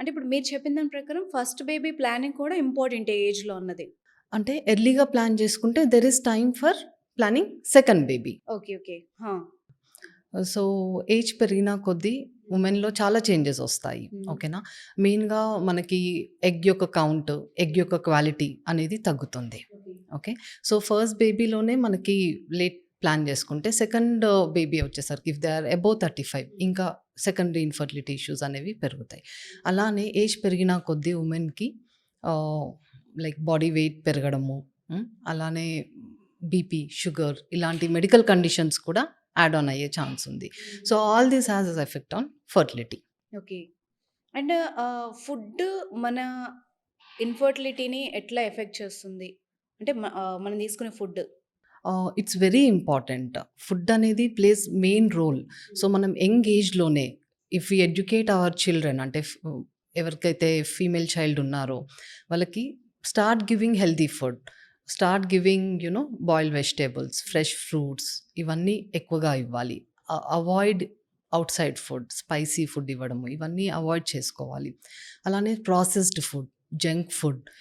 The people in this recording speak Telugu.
అంటే ఇప్పుడు మీరు చెప్పిన దాని ప్రకారం ఫస్ట్ బేబీ ప్లానింగ్ కూడా ఇంపార్టెంటే ఏజ్‌లో అన్నది. అంటే ఎర్లీగా ప్లాన్ చేసుకుంటే there is time for planning second baby. Okay. Okay. ఆ! సో, ఏజ్ పెరిగిన కొద్దీ వుమెన్‌లో చాలా చేంజెస్ ఒస్తాయి. హ్మ్. ఓకేనా? మెయిన్‌గా మనకి ఎగ్ యొక్క కౌంట్, ఎగ్ యొక్క క్వాలిటీ అనేది తగ్గుతుంది. ఓకే. ఓకే. సో, ఫస్ట్ బేబీలోనే మనకి లేట్ ప్లాన్ చేసుకుంటే సెకండ్ బేబీ వచ్చేసరికి ఇఫ్ దే ఆర్ అబోవ్ 35 ఇంకా సెకండరీ ఇన్‌ఫర్టిలిటీ ఇష్యూస్ అనేవి పెరుగుతాయి. అలానే ఏజ్ పెరిగిన కొద్దీ వుమెన్‌కి ఆహ్, లైక్ బాడీ వెయిట్ పెరగడము, అలానే బీపీ, షుగర్ ఇలాంటి మెడికల్ కండిషన్స్ కూడా యాడ్ ఆన్ అయ్యే ఛాన్స్ ఉంది. So, all this has a effect on fertility. Okay. And food మన ఇన్‌ఫర్టిలిటీని ఎట్లా ఎఫెక్ట్ చేస్తుంది? అంటే మనం తీసుకునే food. It's very important. Food అనేది ప్లేస్ మెయిన్ రోల్. సో, మనం యంగ్ ఏజ్‌లోనే if we educate our children అంటే ఎవరికైతే ఫీమేల్ చైల్డ్ ఉన్నారో వాళ్ళకి start giving healthy food. Start giving boiled vegetables, fresh fruits ఇవన్నీ ఎక్కువగా ఇవ్వాలి. Avoid outside food, spicy food ఇవ్వడము ఇవన్నీ అవాయిడ్ చేసుకోవాలి. అలానే ప్రాసెస్డ్ ఫుడ్, జంక్ ఫుడ్